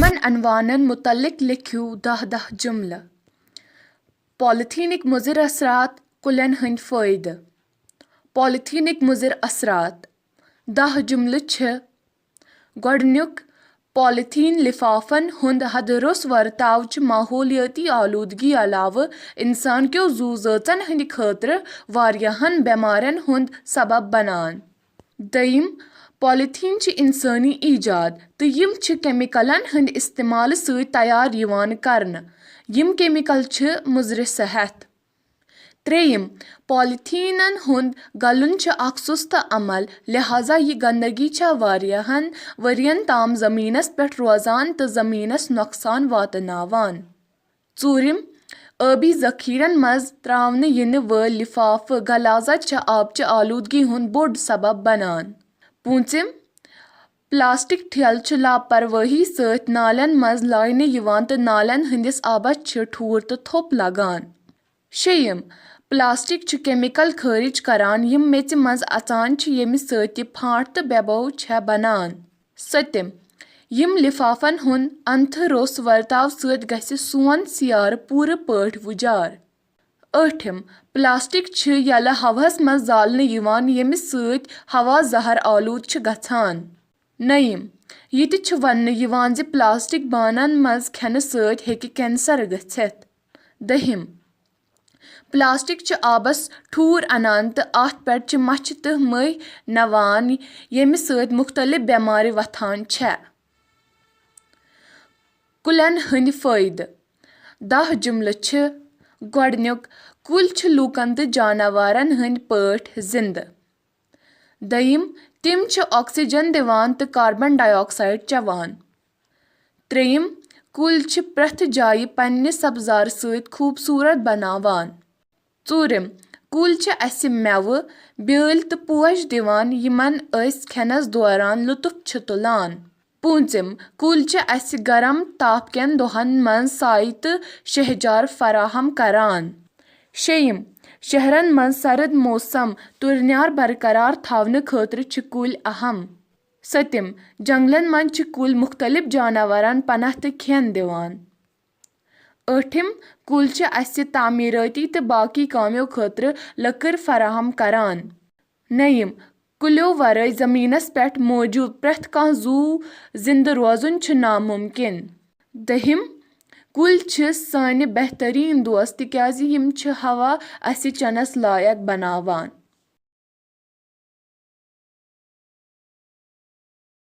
Yemen अनवानन मुतल्लिक लिखियो 10 जुमला। पॉलिथीनिक मुज़िर असरात कुलन हंद फ़ायदे। पॉलिथीनिक मुज़िर असरात 10 जुमल छ। गोडन्युक, पॉलिथीन लिफाफन हुंद हदरुस वर्ताव च माहौलियाती आलूदगी अलाव इंसान क्यों जू ज़ातन हंद खतर वारियाहन बेमारन हुंद सबब बनान। दयिम, पॉलिथीन च इंसानी ईजाद तो यिम च केमिकलन हंद इस्तेमाल सۭतۍ तैयार यिवान करन। यिम केमिकल च मुज़र सेहत। त्रेयिम, पॉलिथीनन हुंद गलन च अख सुस्त अमल, लिहाजा यह गंदगी च वारियाहन वरियन ताम जमीनस पेट रोजान तो जमीनस नुकसान वातनावान। ूरिम, आबी जखीरन मज त्रावन यिन वल लिफाफ गलाजा च आबच आलूदगी हुंद बोड सबब बनान। पूंचिम, प्लास्टिक ठेल च लापरवाही सत नालन मज लायने यिवान तो नालन हंदिस आबस च ठूर तो थोप लगान। शेयिम, प्लास्टिक च केमिकल खारिज करान यिम मेच मज अचान च येमि सत यह फांट तो बेबो छ बनान। सतिम, यिम लिफाफन हुंद अंथ रोस वर्ताव सत गछि सोन सियार पूर पठ वुजार। आठिम, प्लास्टिक छ यल हवास मज जालने यिवान येमि सत हवा जहर आलूद छ गछान। नयिम, यित छ वन्न यिवान ज प्लास्टिक बानन मज खेन सत हेकि कैंसर गछित। दहिम, प्लास्टिक च आबस ठूर अनान तो अत पेट च मछ तो मई नवान येमि सत मुख्तलिफ बेमारि वथान छ। कुलन हंद फ़ायदे 10 जुमल छ। गोडन्युक, कुल छ लूकन तो जानवरन हंद पठ जिंद। दयिम, तिम छ ऑक्सीजन दिवान तो कार्बन डाइऑक्साइड चवान। त्रेयिम, कुल छ प्रथ जाय पन्ने सब्जार सत खूबसूरत बनावान। ूरिम, कुल छ अस मेव, बेल तो पोश दिवान यिमन अस खेनस दौरान लुत्फ छ तुलान। पूंचिम, कुल छ अस गरम तापकन दोहन मज साय तो शहजार फराहम करान। शेयिम, शहरन मज सर्द मौसम तुरन्यार बरकरार थावन खतर छ कुल अहम। सतिम, जंगलन मज छ कुल मुख्तलिफ जानवरन पनाह तो खेन दिवान। आठिम, कुल छ अस तामीराती तो बाकी काम्यों खतर लकर फराहम करान। नयिम, कुल्यों वराय जमीनस पेट मौजूद प्रथ कह जू जिंद रोजुन छ नामुमकिन। दहिम, कुल छ साने बेहतरीन दोस्त तिक्याज यिम छ हवा अस चनस लायक बनावान।